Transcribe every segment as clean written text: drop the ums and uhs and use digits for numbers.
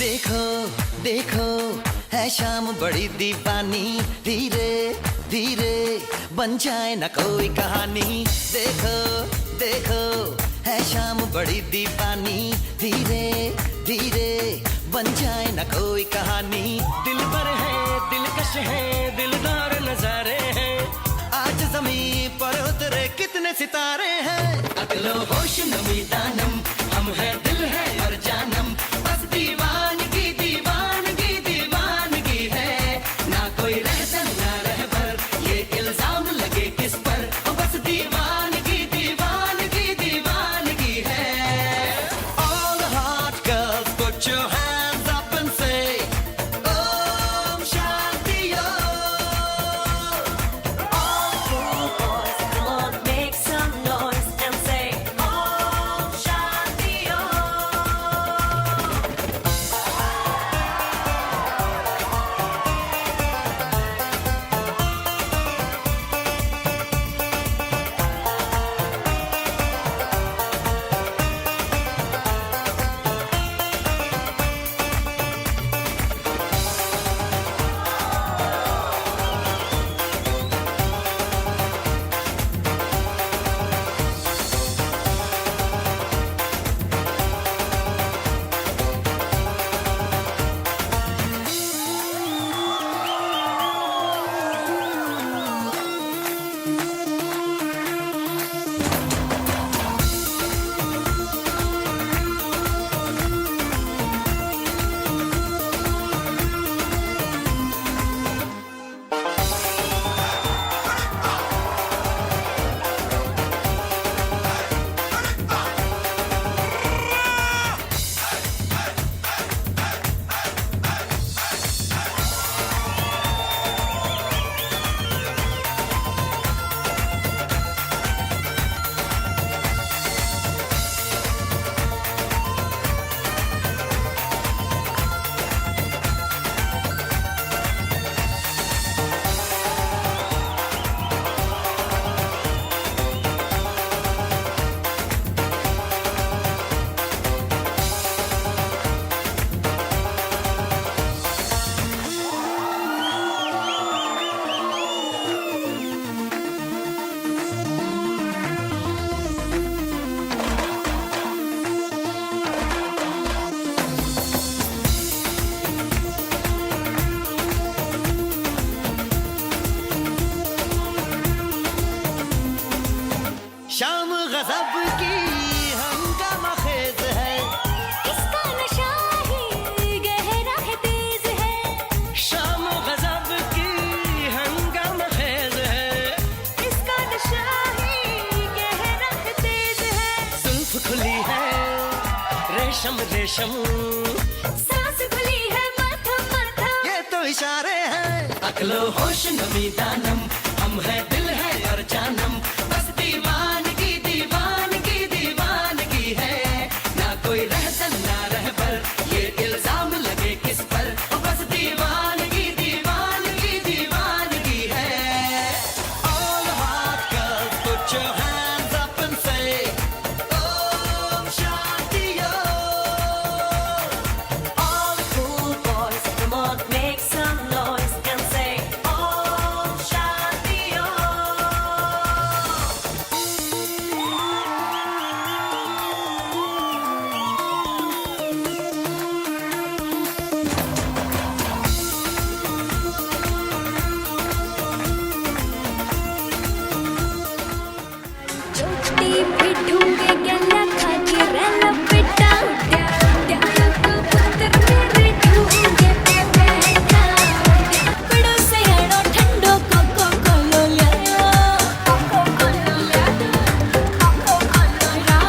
देखो देखो है शाम बड़ी दीवानी, धीरे धीरे बन जाए ना कोई कहानी। देखो देखो है शाम बड़ी दीवानी, धीरे धीरे बन जाए ना कोई कहानी। दिल भर है दिलकश है दिलदार नजारे हैं, आज जमीन पर उतरे कितने सितारे हैं। अकलो होश नमी दानम हम है दिल है और जानम, बस दीवानगी दीवानगी दीवानगी है। ना कोई रहसन ना रहबर ये इल्जाम लगे किस पर, बस दीवानगी दीवानगी दीवानगी है। All the hot girls put your hands up and say Om Shanti Om। All cool boys, come on, make some noise and say Om Shanti Om। शाम गजब की हंगामा खेज है, इसका नशा ही गहरा है तेज है। शाम गजब की हंगामा खेज है, इसका नशा ही गहरा है तेज है। जुल्फ खुली है रेशम रेशम, सांस खुली है मध्यम मध्यम, ये तो इशारे हैं। अकलो होश नमी दानम हम है दिल है और जानम, बस दीवानगी दीवानगी दीवानगी है। ना कोई रहसन ना रहबर ये इल्जाम लगे किस पर, बस दीवानगी दीवानगी दीवानगी है। All the hot girls put your hands up and say Om Shanti Om। all cool boys, come on, make some noise and say Om Shanti Om। चोटी पे ढूंढे गला खाके रहना बेटा, प्यार को पुत्र मेरे ढूंढे पे बैठा। बड़ो से हड़ो ठंडो कोको कोलो लिया, कोको कोलो लिया, कोको कोलो लिया।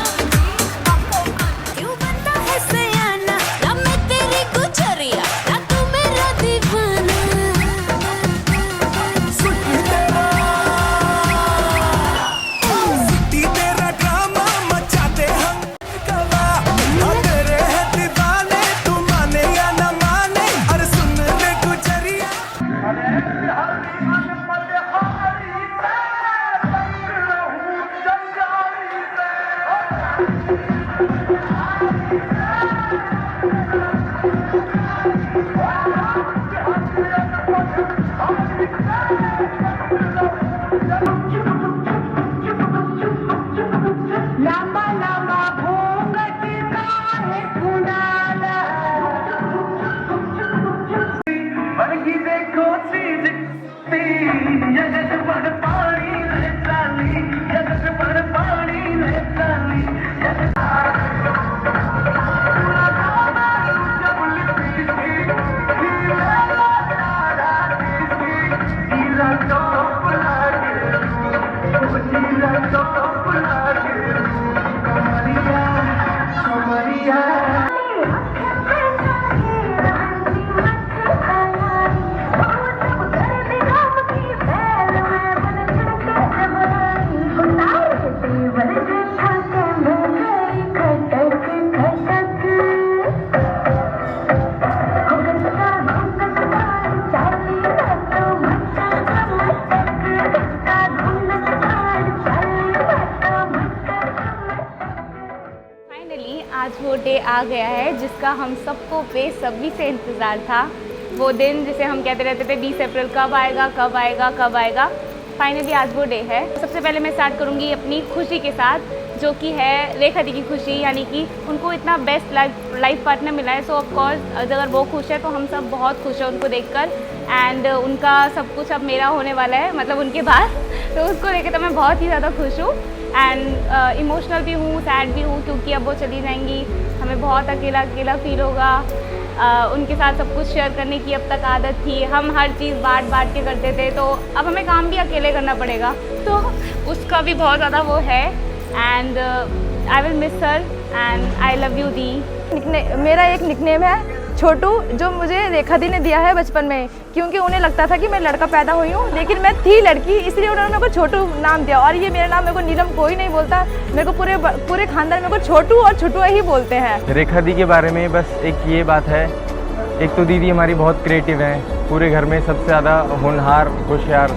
क्यों बनता है सयाना ना मैं तेरी गुजरिया, ना तू मेरा दीवाना। सिटी तेरा ड्रामा मचाते हम कला, और तेरे है दीवाने तू माने या न माने, अरे सुन ले गुजरिया। Thank you. आज वो डे आ गया है जिसका हम सबको बेसब्री से इंतज़ार था। वो दिन जिसे हम कहते रहते थे 20 अप्रैल कब आएगा कब आएगा कब आएगा। फाइनली आज वो डे है। सबसे पहले मैं स्टार्ट करूँगी अपनी खुशी के साथ, जो कि है रेखा दी की खुशी, यानी कि उनको इतना बेस्ट लाइफ पार्टनर मिला है। सो ऑफ कोर्स अगर वो खुश है तो हम सब बहुत खुश हैं उनको देखकर। एंड उनका सब कुछ अब मेरा होने वाला है, मतलब उनके बाद। तो उसको लेकर तो मैं बहुत ही ज़्यादा खुश हूँ एंड इमोशनल भी हूँ, सैड भी हूँ, क्योंकि अब वो चली जाएंगी। हमें बहुत अकेला अकेला फील होगा। उनके साथ सब कुछ शेयर करने की अब तक आदत थी, हम हर चीज़ बांट के करते थे, तो अब हमें काम भी अकेले करना पड़ेगा, तो उसका भी बहुत ज़्यादा वो है। And I will miss her and I love you दी। मेरा एक निकनेम है छोटू, जो मुझे रेखा दी ने दिया है बचपन में, क्योंकि उन्हें लगता था कि मैं लड़का पैदा हुई हूँ, लेकिन मैं थी लड़की, इसलिए उन्होंने मेरे को छोटू नाम दिया। और ये मेरा नाम मेरे को नीलम कोई नहीं बोलता, मेरे को पूरे खानदान मेरे को छोटू और छोटुआ ही बोलते हैं। रेखा दी के बारे में बस एक ये बात है, एक तो दीदी हमारी बहुत क्रिएटिव हैं, पूरे घर में सबसे ज़्यादा होनहार होशियार,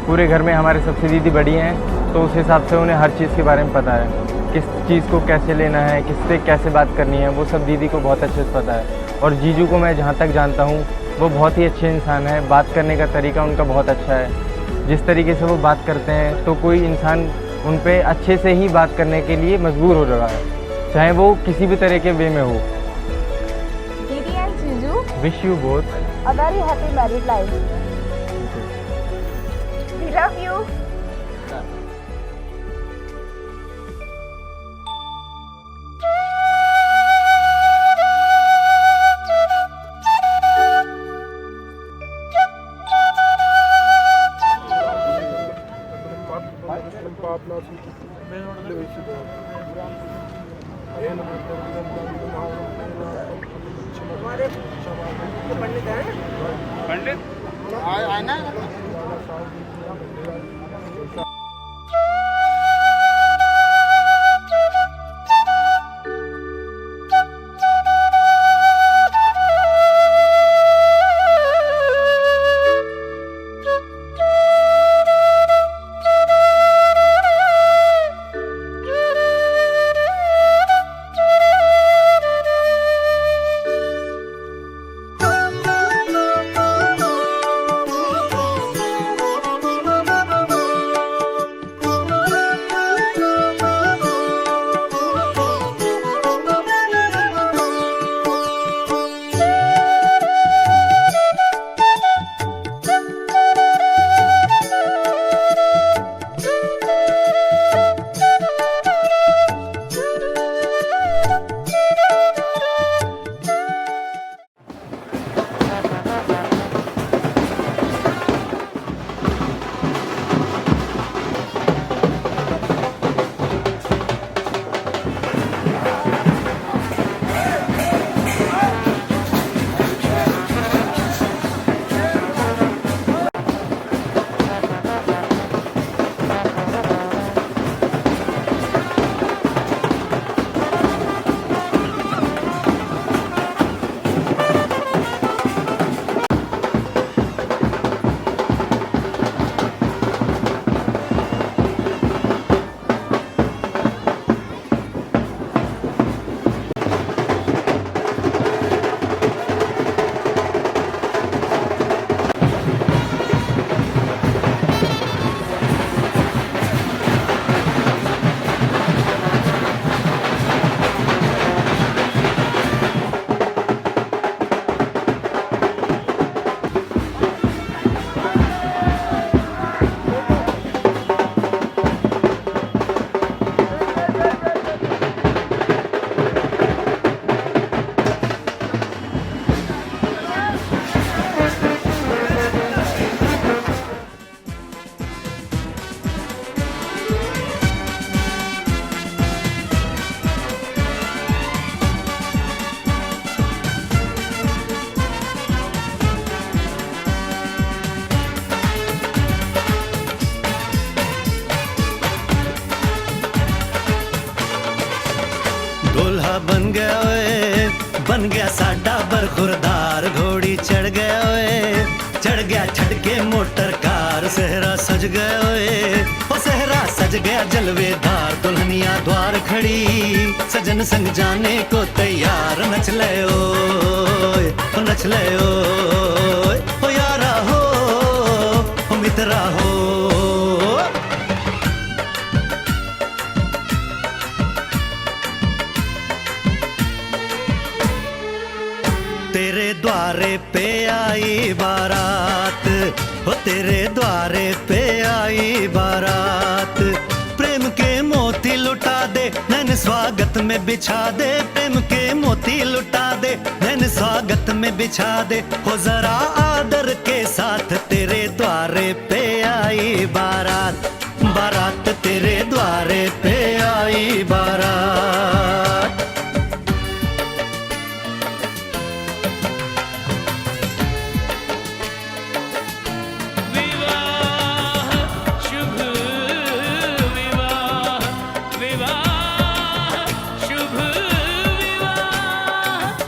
पूरे घर में हमारे सबसे दीदी बड़ी हैं, तो उस हिसाब से उन्हें हर चीज़ के बारे में पता है, किस चीज़ को कैसे लेना है, किससे कैसे बात करनी है, वो सब दीदी को बहुत अच्छे से पता है। और जीजू को मैं जहाँ तक जानता हूँ वो बहुत ही अच्छे इंसान है, बात करने का तरीका उनका बहुत अच्छा है। जिस तरीके से वो बात करते हैं तो कोई इंसान उन पे अच्छे से ही बात करने के लिए मजबूर हो रहा है, चाहे वो किसी भी तरह के वे में हो। दीदी एंड जीजू, wish you both a very happy married life. We love you. बन गया ओए, बन गया साडा बरखुरदार, घोड़ी चढ़ गया ओए, चढ़ गया छटके मोटर कार, सहरा सज गए ओए ओ सहरा सज गया जलवेदार, दुल्हनिया द्वार खड़ी सजन संग जाने को तैयार, नच ले ओए ओ नच ले ओए ओ यारा हो ओ मित्रा हो। तेरे द्वारे पे आई बारात, हो तेरे द्वारे पे आई बारात, प्रेम के मोती लुटा दे नैन स्वागत में बिछा दे, प्रेम के मोती लुटा दे नैन स्वागत में बिछा दे, हो जरा आदर के साथ तेरे द्वारे पे आई बारात, बारात तेरे द्वारे पे आई बारात।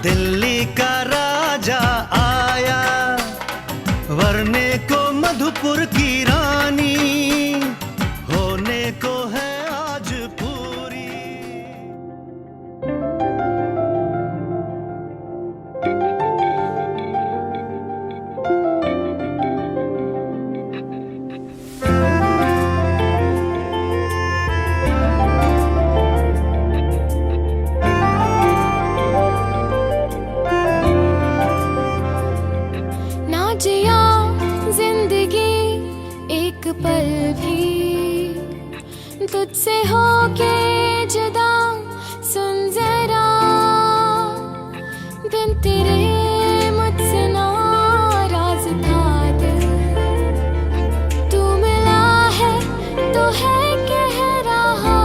दिल्ली का राजा आया वरने को मधुपुर की रानी, होने को है आज पूरी। ना जिया जिंदगी एक पल भी तुझसे होके जुदा, सुन जरा बिन तेरे मुझसे नाराज था दिल, तू मिला है तो है कह रहा,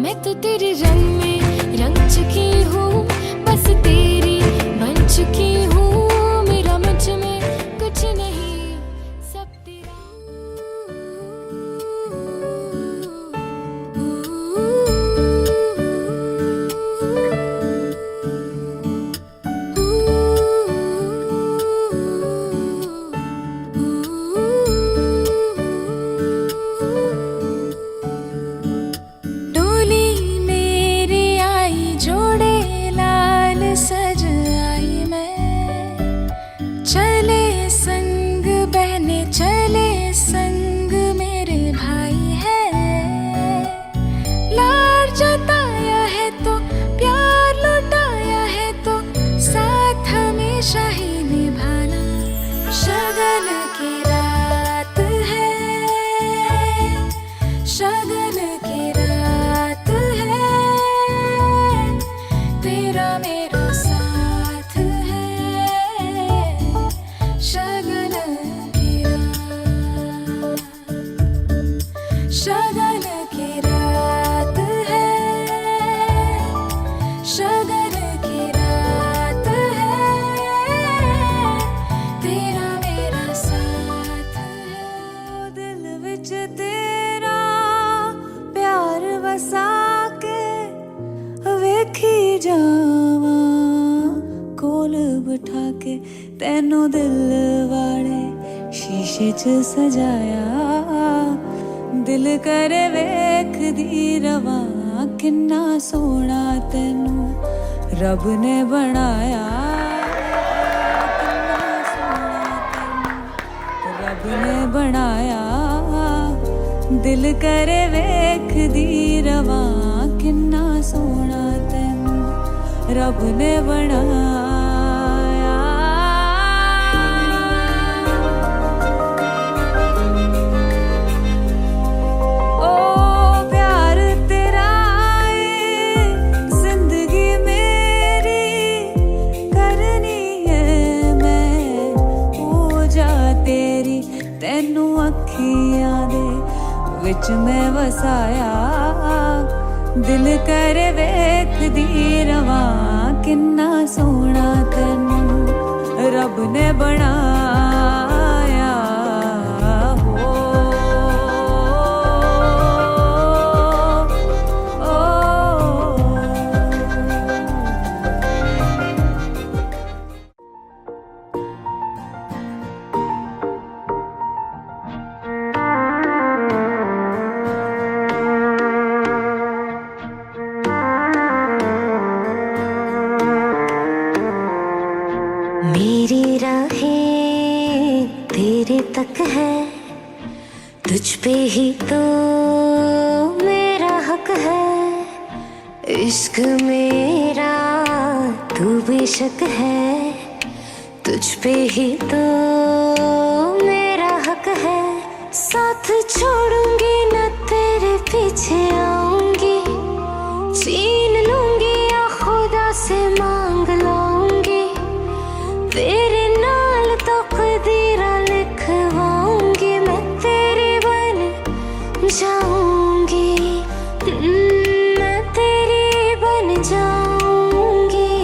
मैं तो तेरे रंग में रंग चुकी हूँ, बस तेरी बन चुकी हूँ, मेरा मुझ में कुछ नहीं सब तेरा। डोली मेरी आई जोड़े लाल सज आई मैं, चले संग बहने चले संग मेरे भाई है, लाड जताया है तो प्यार लुटाया है तो साथ हमेशा ही निभाना, शगन की रात है, शगन की रात है, तेरा मेरा साथ है, शगन की रात, शगन की रात है, शगन की रात है, तेरा मेरा साथ है। दिल विच तेरा प्यार वसा के वेखी जावा, कोल बिठा के तेनों दिल वाले शीशे च सजाया, दिल करे वेख दी रवा, किन्ना सोना तेनू रब ने बनाया, किन्ना सोना तेनू रब ने बनाया, दिल करे वेख दी रवा, किन्ना सोना तेनू रब ने बनाया। ओ प्यार तेरा है जिंदगी मेरी करनी है मैं, पूजा तेरी तेनू अखियां दे विच मैं वसाया, दिल करे वेख दी रवा, किन्ना सोना तेनू रब ने बनाया हो। तुझ पे ही तो मेरा हक है, इश्क मेरा तू बेशक है, तुझ पे ही तो मेरा हक है। साथ छोड़ूंगी न तेरे पीछे आऊंगी, छीन लूंगी या खुदा से मांग लाऊंगी, तेरे नाल तो कदीरा लिखवाऊंगी, मैं तेरी बन जाऊंगी, मैं तेरी बन जाऊंगी।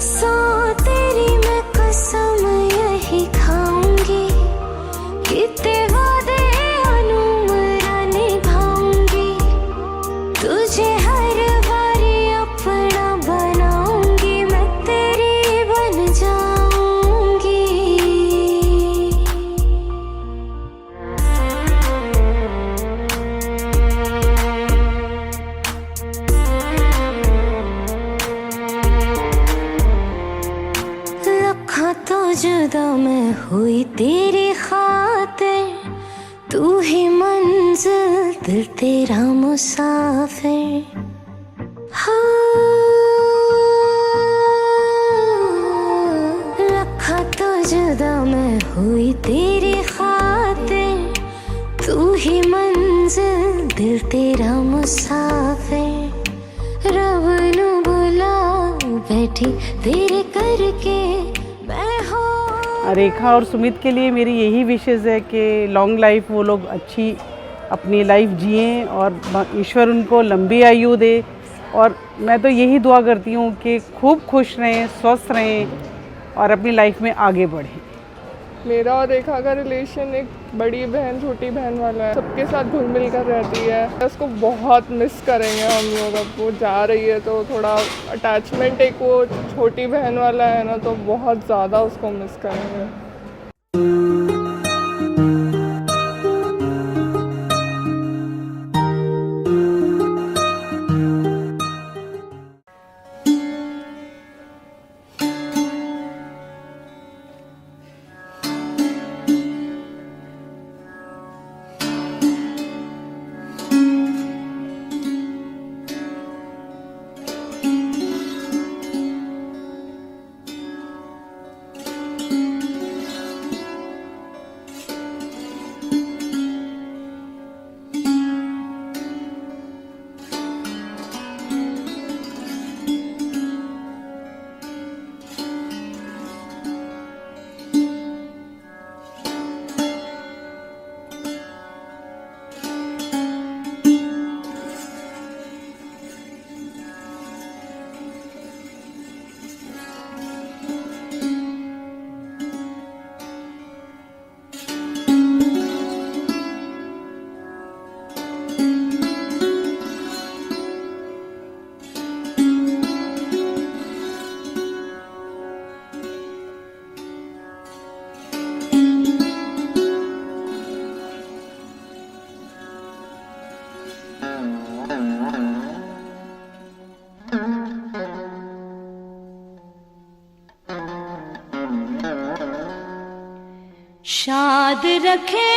सो तेरी मैं कसम यही खाऊंगी, कितने वादे अनुमरा निभाऊंगी, तुझे हर बारी अपना बनाऊंगी, मैं तेरी बन जाऊंगी। लखा तो जुदा मैं हुई तेरी खातिर, तू ही मंजिल दिल तेरा मुसाफिर। लखा तो जुदा मैं हुई तेरी खातिर, तू ही मंजिल दिल तेरा मुसाफिर। रब नू बुला बैठी तेरे करके मैं हो। रेखा और सुमित के लिए मेरी यही विशेष है कि लॉन्ग लाइफ वो लोग अच्छी अपनी लाइफ जिएं और ईश्वर उनको लंबी आयु दे, और मैं तो यही दुआ करती हूँ कि खूब खुश रहें, स्वस्थ रहें और अपनी लाइफ में आगे बढ़ें। मेरा और रेखा का रिलेशन एक बड़ी बहन छोटी बहन वाला है, सबके साथ घुल मिल कर रहती है। उसको बहुत मिस करेंगे हम लोग, अब वो जा रही है तो थोड़ा अटैचमेंट एक वो छोटी बहन वाला है ना, तो बहुत ज़्यादा उसको मिस करेंगे। शाद रखे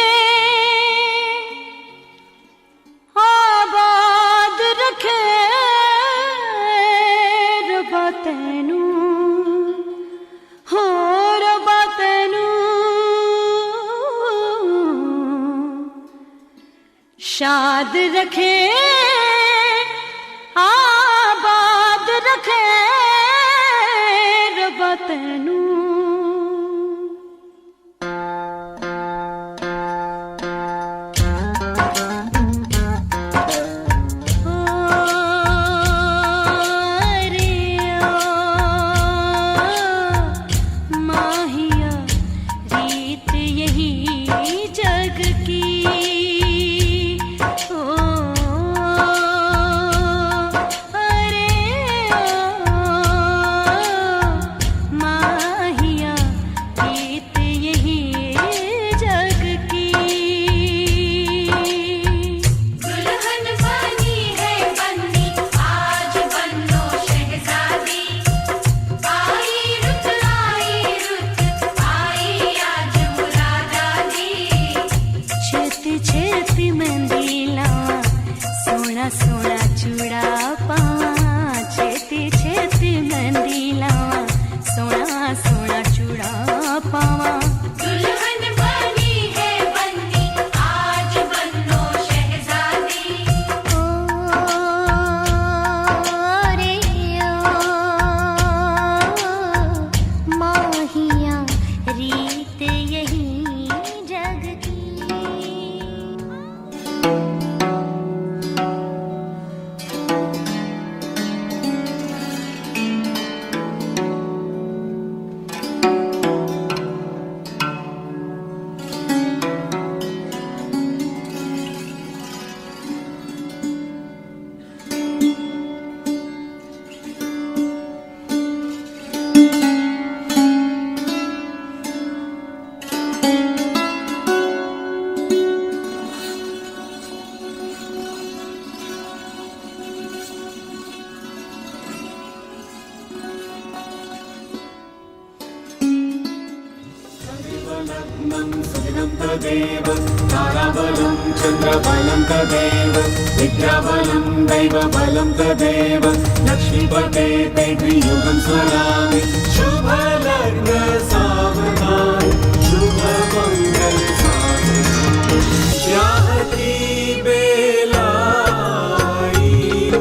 आबाद रखे रबा तैनू हो रबा तैनू, शाद रखे आबाद रखे रबा तैनू। चूड़ा पावा छेती छेती मेहंदी लावा सोना सोना चूड़ा पावा दुल्हन बनी है बंदी आज बनो शहजादी ओ रे ओ माहिया रीत यही जग की तदेव ताराबलं चन्द्रबलं तदेव विद्याबलं दैवबलं तदेव लक्ष्मीपते ते त्रियुगं स्मरामि शुभलग्न सावधान शुभमङ्गल सावधान याहती बेलाई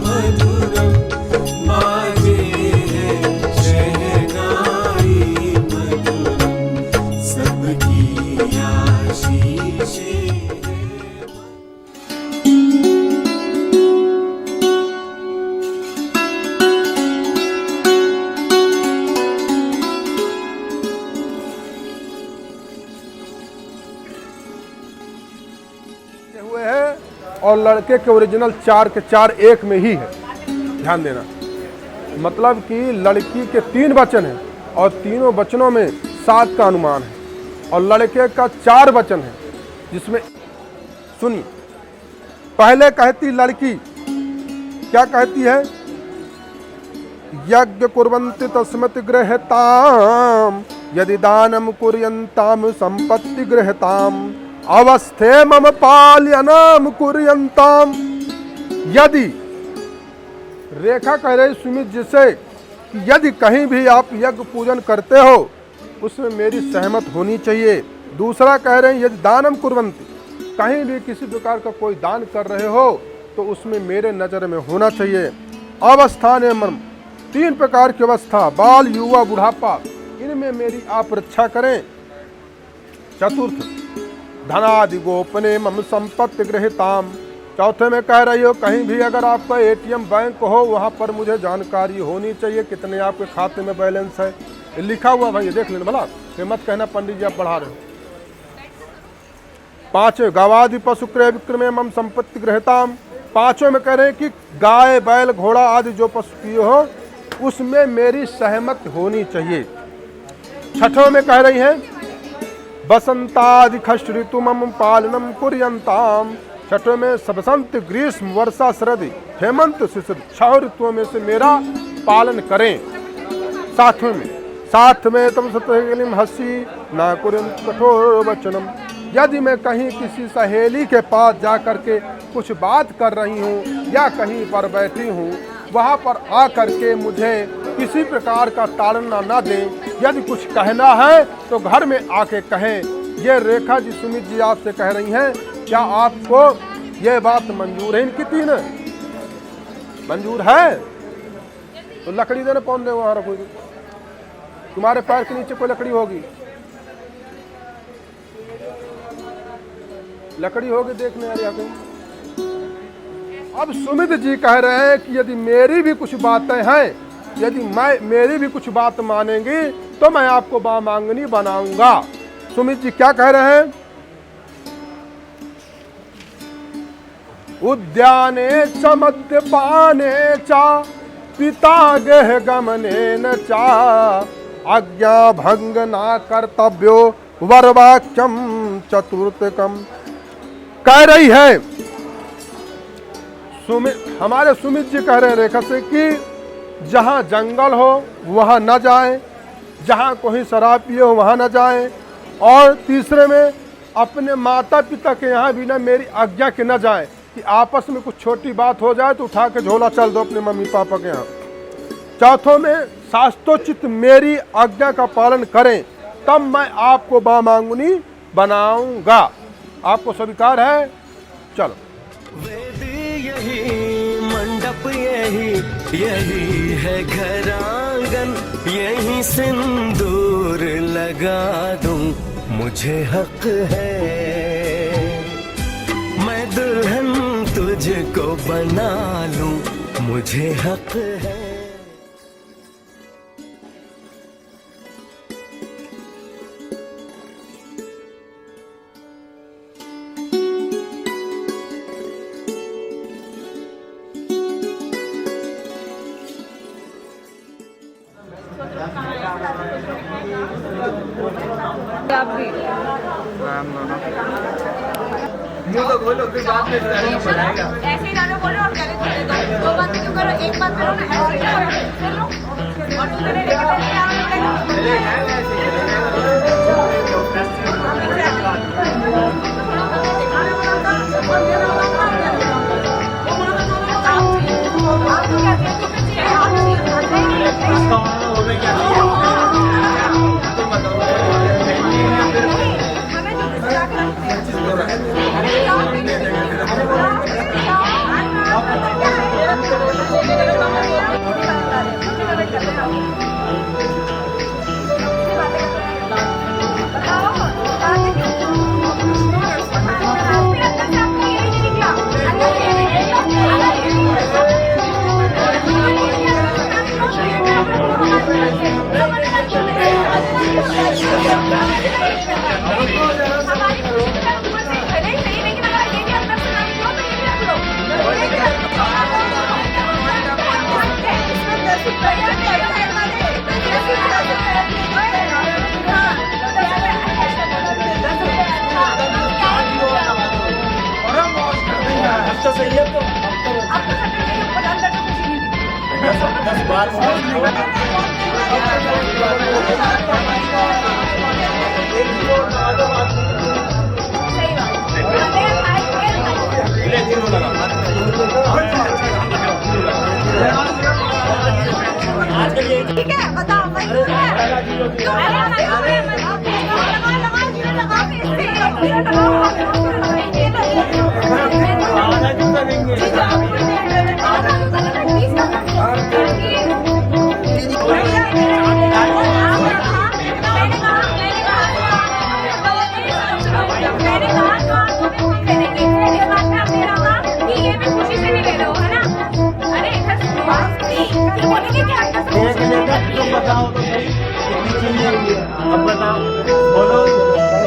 मधुरं बाजे है शहनाई मधुरं सबकी आशीष है। हुए हैं और लड़के के ओरिजिनल 4 के 4 एक में ही है। ध्यान देना, मतलब कि लड़की के 3 वचन हैं और तीनों वचनों में 7 का अनुमान है और लड़के का 4 वचन है जिसमें सुनिए। पहले कहती लड़की क्या कहती है? यज्ञ कुर्वन्ति तस्मत् गृहताम यदि दानम कुर्यन्ताम संपत्ति गृहताम अवस्थे मम पाल्यनाम कुर्यन्ताम। यदि रेखा कह रही सुमित जी से कि यदि कहीं भी आप यज्ञ पूजन करते हो उसमें मेरी सहमत होनी चाहिए। दूसरा कह रहे हैं यदि दानम कुर्वन्ति, कहीं भी किसी प्रकार का कोई दान कर रहे हो तो उसमें मेरे नज़र में होना चाहिए। अवस्था ने मर्म, 3 प्रकार की अवस्था, बाल युवा बुढ़ापा, इनमें मेरी आप रक्षा करें। चतुर्थ धनादि गोपने मम संपत्ति गृहीताम। चौथे में कह रही हो कहीं भी अगर आपका एटीएम बैंक हो वहाँ पर मुझे जानकारी होनी चाहिए कितने आपके खाते में बैलेंस है। ये लिखा हुआ भाई देख लेना भला, फिर मत कहना पंडित जी आप बढ़ा रहे हो। 5वें गवादि पशु क्रय विक्रय मम संपत्ति गृहीताम। 5वें में कह रहे हैं कि गाय बैल घोड़ा आदि जो पशु की हो उसमें मेरी सहमति होनी चाहिए। 6वें में कह रही हैं बसंतादि खष्ट ऋतु मम पालनम कुर्यन्ताम। 6वें में बसंत ग्रीष्म वर्षा शरद हेमंत शिशिर 6 ऋतुओं में से मेरा पालन करें। 7वें में तम सतलिम हसी ना कुर्यन्त कठोर वचनम। यदि मैं कहीं किसी सहेली के पास जा करके कुछ बात कर रही हूँ या कहीं पर बैठी हूँ वहाँ पर आ करके मुझे किसी प्रकार का ताड़ना ना दें। यदि कुछ कहना है तो घर में आके कहें। ये रेखा जी सुमित जी आपसे कह रही हैं, क्या आपको ये बात मंजूर है? इनकी 3 मंजूर है तो लकड़ी देने कौन दे वहाँ रखोगी? तुम्हारे पैर के नीचे कोई लकड़ी होगी? लकड़ी होगी देखने यार यहाँ कहीं। अब सुमित जी कह रहे हैं कि यदि मेरी भी कुछ बातें हैं, यदि मेरी भी कुछ बात मानेंगी तो मैं आपको बामांगनी बनाऊंगा। सुमित जी क्या कह रहे हैं? उद्याने च मद्यपाने चा पिता गह गमने न चा आज्ञा भंग ना कर्तव्यो वरवाक्यम चतुर्थकम। कह रही है हमारे सुमित जी कह रहे हैं रेखा से कि जहाँ जंगल हो वहाँ न जाएं, जहाँ कोई शराब पिए हो वहाँ न जाएं, और तीसरे में अपने माता पिता के यहाँ बिना मेरी आज्ञा के न जाएं। कि आपस में कुछ छोटी बात हो जाए तो उठा के झोला चल दो अपने मम्मी पापा के यहाँ। चौथों में शास्त्रोचित मेरी आज्ञा का पालन करें तब मैं आपको बामांगुनी बनाऊंगा। आपको स्वीकार है? चलो। वेद यही, मंडप यही, यही है घर आंगन, यही सिंदूर लगा दूं, मुझे हक है मैं दुल्हन तुझको बना लूं, मुझे हक है। ऐसे ही गाना बोलो और गाने को दे दो। दो बातें क्यों करो, एक बात करो ना, ऐसे ही कर लो और दूसरे ने ठीक है, बताओ मंजूर है? बताओ तो सही कितनी चीजें हुई है, अब बताओ, बोलो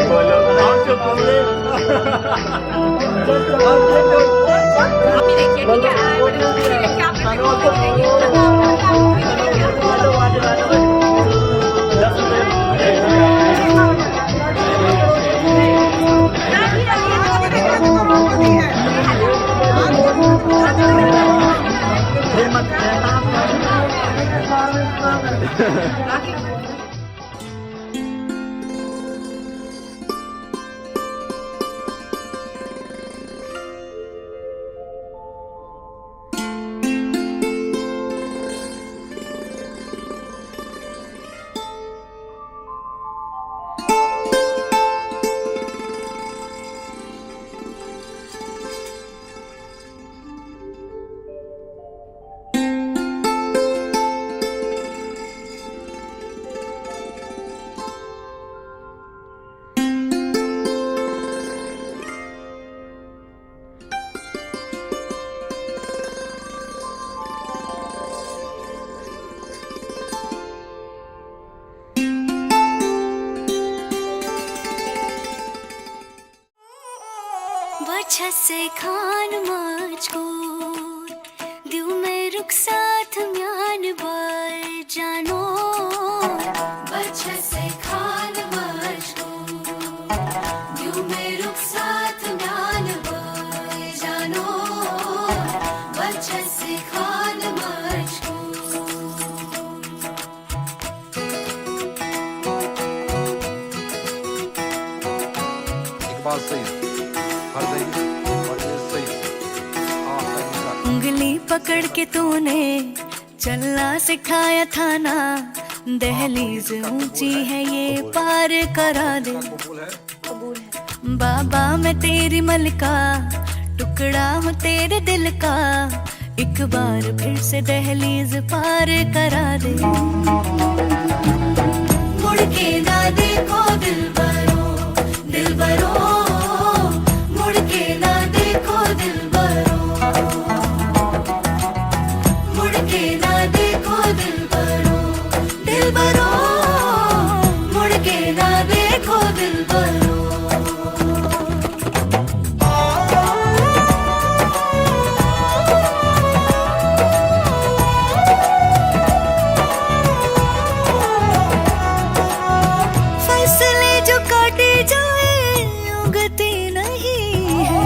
बोलो और जो बोले देखिए ठीक बच्चा से खान मुझको दिल में रुक साथ म्यान बार जानो बच्चा से खान मुझको दिल में रुक साथ म्यान बार जानो बच्चा से खान मुझको। एक बात सही है, हर सही और ये सही। पकड़ के तूने चलना सिखाया था ना, दहलीज ऊंची है ये पार करा दे। बाबा मैं तेरी मलका, टुकड़ा हूँ तेरे दिल का, एक बार फिर से दहलीज पार करा दे। मुड़ के ना देखो दिलबरो, दिलबरो, मुड़ के ना देखो दिलबरो, मुड़ के ना देखो दिलबरो, दिलबरो, मुड़ के ना देखो दिलबरो। फसले जो काटे जाए उगती नहीं है,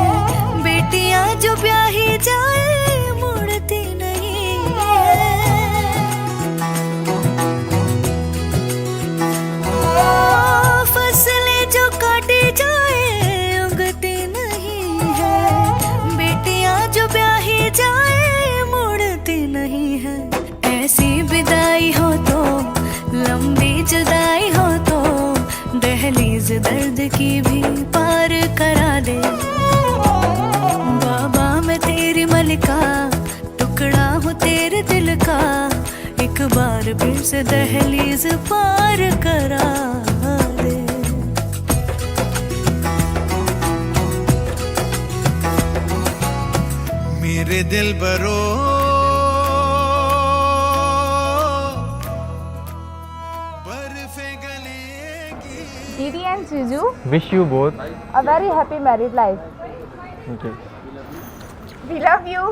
बेटियां जो ब्याही जाए मुड़ती नहीं है। फसले जो काटे जाए उगती नहीं है, बेटियां जो ब्याही जाए मुड़ती नहीं है। ऐसी विदाई हो तो, लंबी जुदाई हो तो, दहलीज दर्द की भी पार करा दे। बाबा मैं तेरी मलिका, टुकड़ा हूँ तेरे दिल का, एक बार फिर से दहलीज पार करा दे। मेरे दिल बरो Didi and Suju, Wish you both. A very happy married life. Okay. we love you.